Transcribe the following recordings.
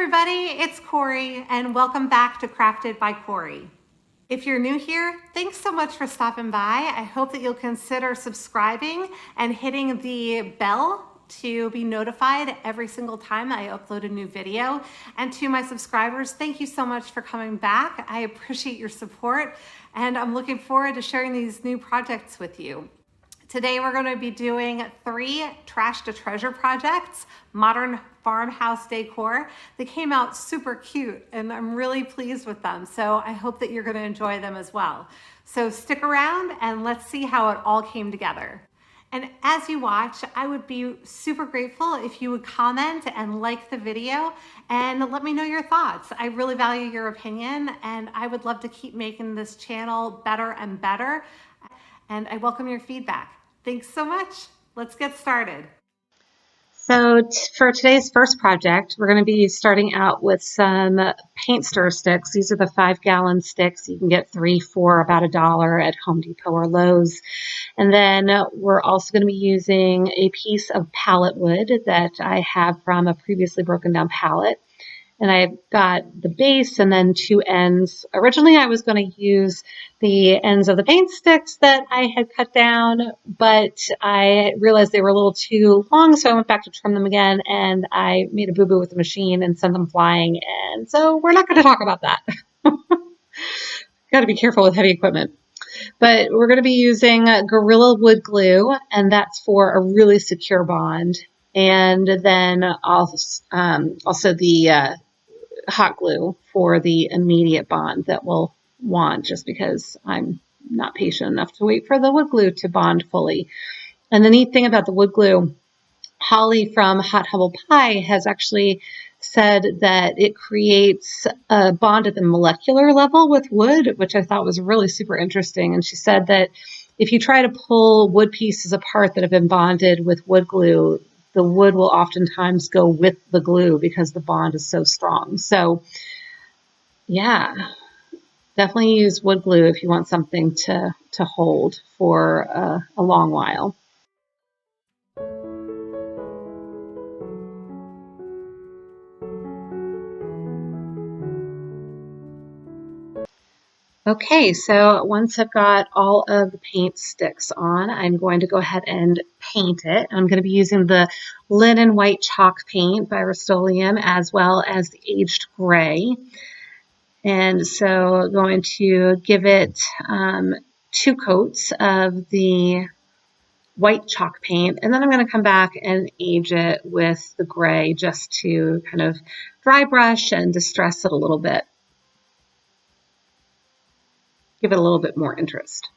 everybody, it's Corie and welcome back to Crafted by Corie. If you're new here, thanks so much for stopping by. I hope that you'll consider subscribing and hitting the bell to be notified every single time I upload a new video. And to my subscribers, thank you so much for coming back. I appreciate your support and I'm looking forward to sharing these new projects with you. Today we're going to be doing 3 trash to treasure projects, modern farmhouse decor. They came out super cute and I'm really pleased with them. So I hope that you're going to enjoy them as well. So stick around and let's see how it all came together. And as you watch, I would be super grateful if you would comment and like the video and let me know your thoughts. I really value your opinion and I would love to keep making this channel better and better. And I welcome your feedback. Thanks so much. Let's get started. So for today's first project, we're going to be starting out with some paint stir sticks. These are the 5-gallon sticks. You can get 3 for about $1 at Home Depot or Lowe's. And then we're also going to be using a piece of pallet wood that I have from a previously broken down pallet. And I've got the base and then 2 ends. Originally, I was going to use the ends of the paint sticks that I had cut down, but I realized they were a little too long, so I went back to trim them again, and I made a boo-boo with the machine and sent them flying, and so we're not going to talk about that. Got to be careful with heavy equipment. But we're going to be using Gorilla Wood Glue, and that's for a really secure bond. And then also the hot glue for the immediate bond that we'll want, just because I'm not patient enough to wait for the wood glue to bond fully. And the neat thing about the wood glue, Holly from Hot Humble Pie has actually said that it creates a bond at the molecular level with wood, which I thought was really super interesting. And she said that if you try to pull wood pieces apart that have been bonded with wood glue, the wood will oftentimes go with the glue because the bond is so strong. So yeah, definitely use wood glue if you want something to hold for a long while. Okay, so once I've got all of the paint sticks on, I'm going to go ahead and paint it. I'm going to be using the Linen White chalk paint by Rustoleum as well as the Aged Gray. And so going to give it 2 coats of the white chalk paint, and then I'm going to come back and age it with the gray just to kind of dry brush and distress it a little bit. Give it a little bit more interest.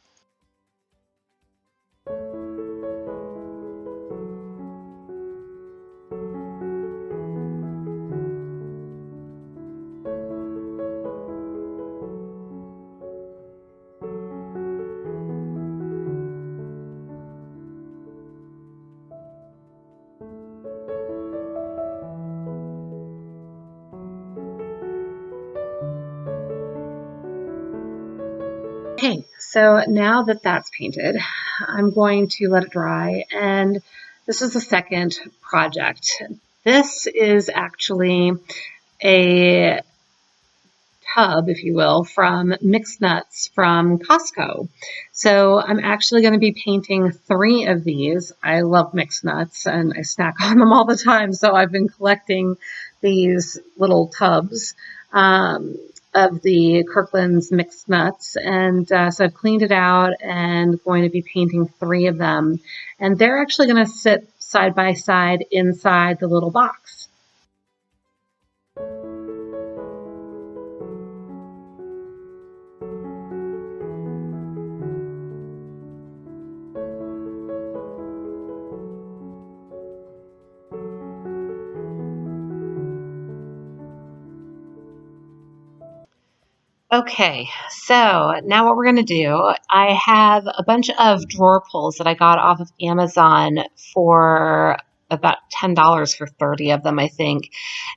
Okay, so now that that's painted, I'm going to let it dry, and this is the second project. This is actually a tub, if you will, from Mixed Nuts from Costco. So I'm actually going to be painting 3 of these. I love Mixed Nuts and I snack on them all the time, so I've been collecting these little tubs of the Kirkland's Mixed Nuts, and so I've cleaned it out and going to be painting 3 of them, and they're actually going to sit side by side inside the little box. Okay, so now what we're going to do, I have a bunch of drawer pulls that I got off of Amazon for about $10 for 30 of them, I think.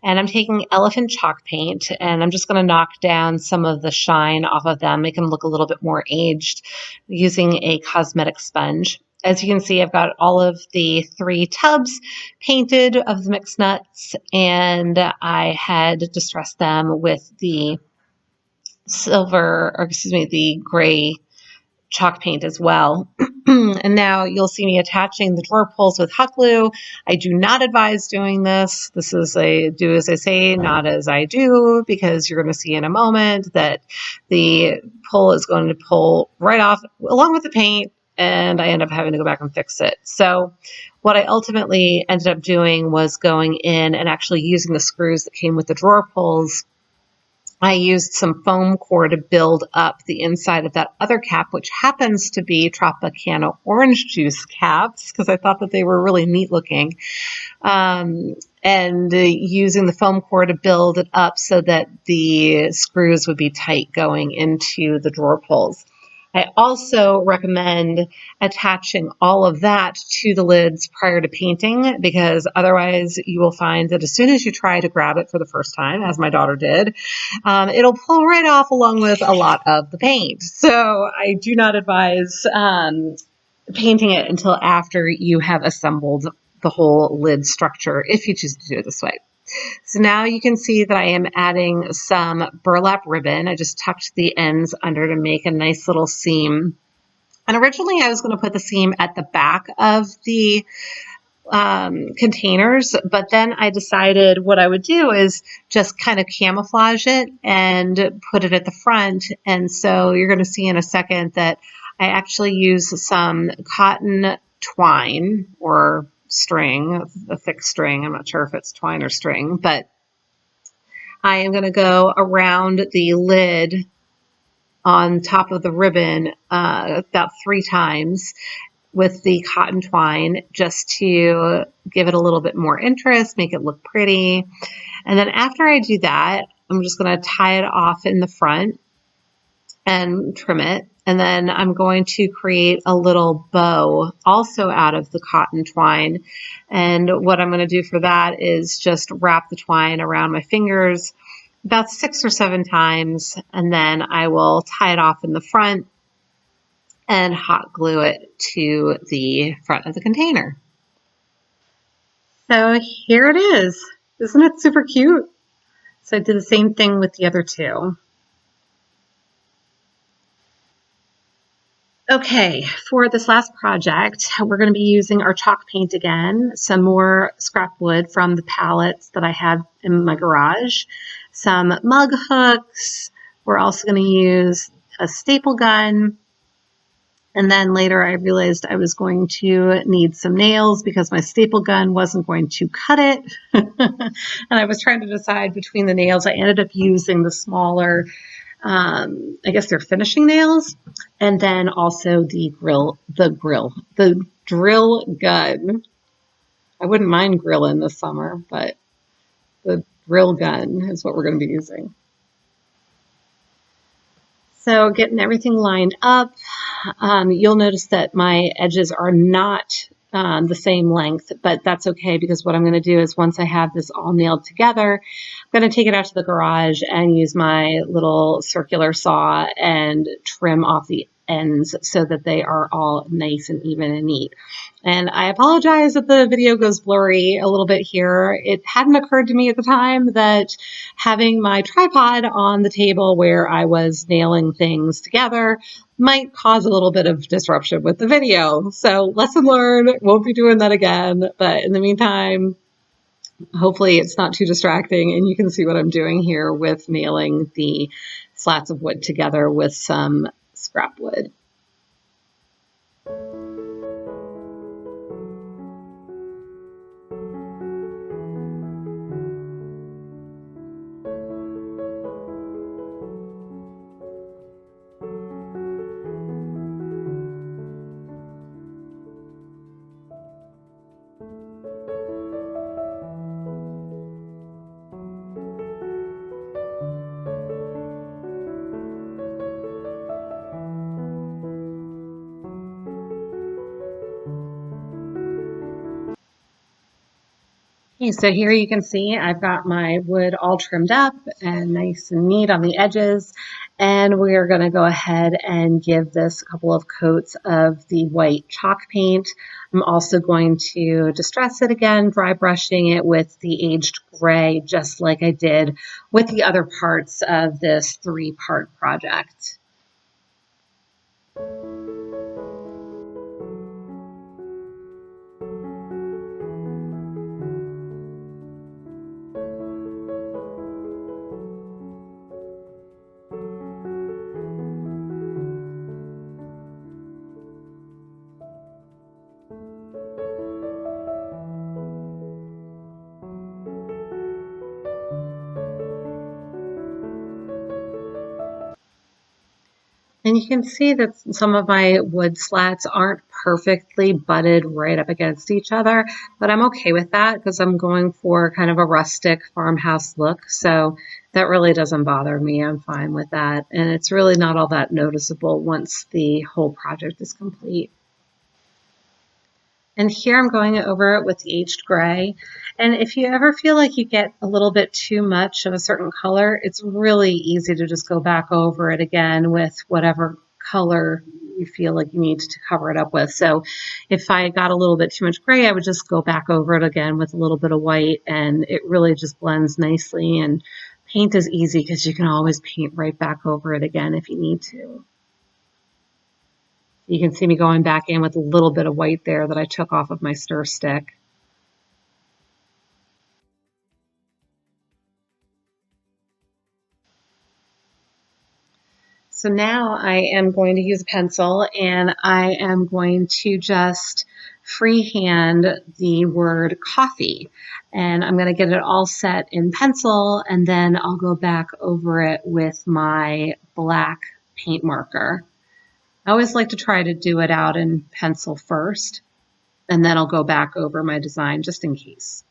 And I'm taking elephant chalk paint and I'm just going to knock down some of the shine off of them, make them look a little bit more aged using a cosmetic sponge. as you can see, I've got all of the 3 tubs painted of the mixed nuts, and I had distressed them with the the gray chalk paint as well. And now you'll see me attaching the drawer pulls with hot glue. I do not advise doing this. This is a do as I say, not as I do, because you're going to see in a moment that the pull is going to pull right off along with the paint, and I end up having to go back and fix it. So what I ultimately ended up doing was going in and actually using the screws that came with the drawer pulls. I used some foam core to build up the inside of that other cap, which happens to be Tropicana Orange Juice caps, because I thought that they were really neat looking. And using the foam core to build it up so that the screws would be tight going into the drawer pulls. I also recommend attaching all of that to the lids prior to painting, because otherwise you will find that as soon as you try to grab it for the first time, as my daughter did, it'll pull right off along with a lot of the paint. So I do not advise painting it until after you have assembled the whole lid structure, if you choose to do it this way. So now you can see that I am adding some burlap ribbon. I just tucked the ends under to make a nice little seam. And originally I was going to put the seam at the back of the containers, but then I decided what I would do is just kind of camouflage it and put it at the front. And so you're going to see in a second that I actually use some cotton twine or string, a thick string. I'm not sure if it's twine or string, but I am going to go around the lid on top of the ribbon about 3 times with the cotton twine, just to give it a little bit more interest, make it look pretty. And then after I do that, I'm just going to tie it off in the front and trim it. And then I'm going to create a little bow also out of the cotton twine. And what I'm going to do for that is just wrap the twine around my fingers about 6 or 7 times. And then I will tie it off in the front and hot glue it to the front of the container. So here it is. Isn't it super cute? So I did the same thing with the other 2. Okay, for this last project, we're going to be using our chalk paint again, some more scrap wood from the pallets that I have in my garage, some mug hooks. We're also going to use a staple gun. And then later I realized I was going to need some nails because my staple gun wasn't going to cut it. And I was trying to decide between the nails. I ended up using the smaller, I guess they're finishing nails. And then also the drill gun. I wouldn't mind grilling this summer, but the drill gun is what we're going to be using. So getting everything lined up, you'll notice that my edges are not the same length, but that's okay, because what I'm going to do is once I have this all nailed together, I'm going to take it out to the garage and use my little circular saw and trim off the ends so that they are all nice and even and neat. And I apologize if the video goes blurry a little bit here. It hadn't occurred to me at the time that having my tripod on the table where I was nailing things together might cause a little bit of disruption with the video. So lesson learned, won't be doing that again. But in the meantime, hopefully it's not too distracting and you can see what I'm doing here with nailing the slats of wood together with some scrap wood. Okay, so here you can see I've got my wood all trimmed up and nice and neat on the edges. And we are going to go ahead and give this a couple of coats of the white chalk paint. I'm also going to distress it again, dry brushing it with the aged gray, just like I did with the other parts of this 3-part project. And you can see that some of my wood slats aren't perfectly butted right up against each other, but I'm okay with that because I'm going for kind of a rustic farmhouse look. So that really doesn't bother me. I'm fine with that. And it's really not all that noticeable once the whole project is complete. And here I'm going over it with the aged gray. And if you ever feel like you get a little bit too much of a certain color, it's really easy to just go back over it again with whatever color you feel like you need to cover it up with. So if I got a little bit too much gray, I would just go back over it again with a little bit of white, and it really just blends nicely. And paint is easy because you can always paint right back over it again if you need to. You can see me going back in with a little bit of white there that I took off of my stir stick. So now I am going to use a pencil, and I am going to just freehand the word coffee. And I'm going to get it all set in pencil, and then I'll go back over it with my black paint marker. I always like to try to do it out in pencil first, and then I'll go back over my design just in case.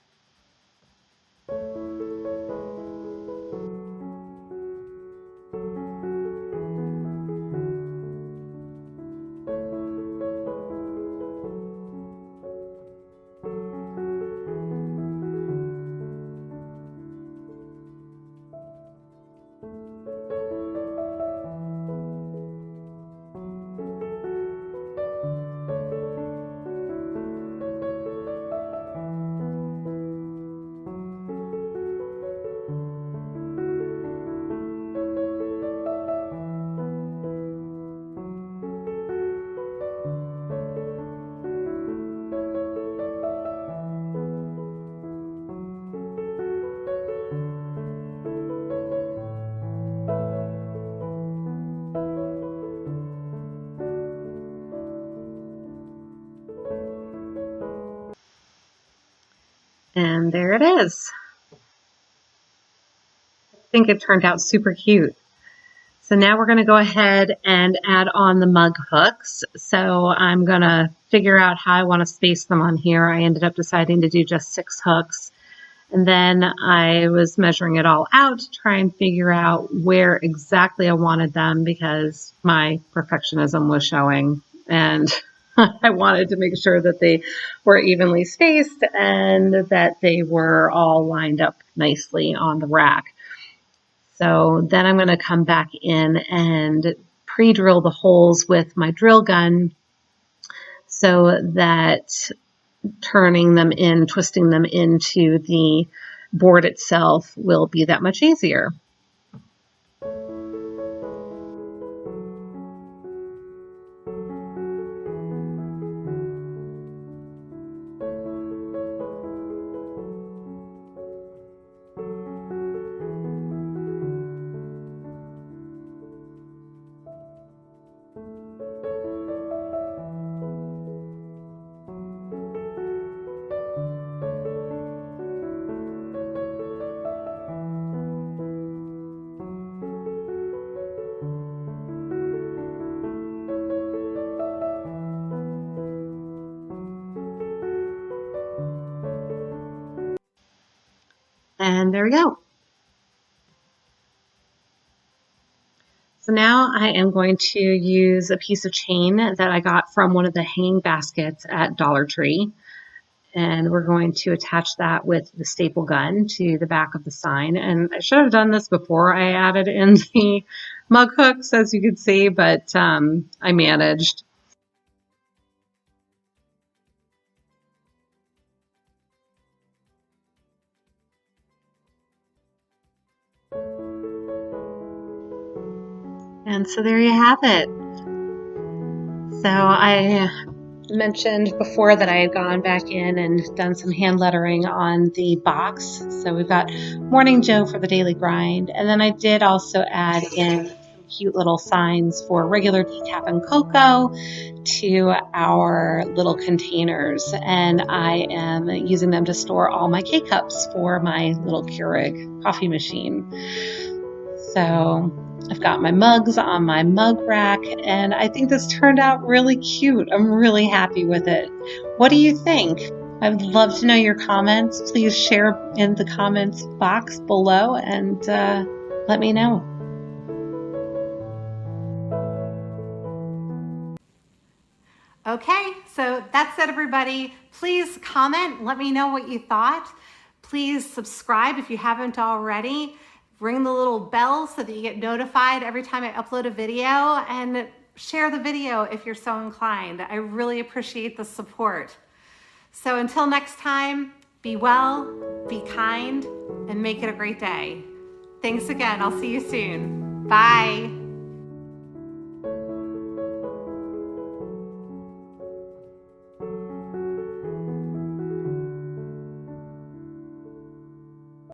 And there it is. I think it turned out super cute. So now we're going to go ahead and add on the mug hooks. So I'm going to figure out how I want to space them on here. I ended up deciding to do just 6 hooks. And then I was measuring it all out to try and figure out where exactly I wanted them because my perfectionism was showing. And I wanted to make sure that they were evenly spaced and that they were all lined up nicely on the rack. So then I'm going to come back in and pre-drill the holes with my drill gun so that turning them in, twisting them into the board itself will be that much easier. And there we go. So now I am going to use a piece of chain that I got from one of the hanging baskets at Dollar Tree. And we're going to attach that with the staple gun to the back of the sign. And I should have done this before I added in the mug hooks, as you can see, but I managed. And so there you have it. So I mentioned before that I had gone back in and done some hand lettering on the box. So we've got Morning Joe for the daily grind. And then I did also add in some cute little signs for regular decaf and cocoa to our little containers. And I am using them to store all my K-cups for my little Keurig coffee machine. So I've got my mugs on my mug rack, and I think this turned out really cute. I'm really happy with it. What do you think? I would love to know your comments. Please share in the comments box below and let me know. Okay, so that's it, everybody. Please comment, let me know what you thought. Please subscribe if you haven't already. Ring the little bell so that you get notified every time I upload a video, and share the video if you're so inclined. I really appreciate the support. So until next time, be well, be kind, and make it a great day. Thanks again. I'll see you soon. Bye.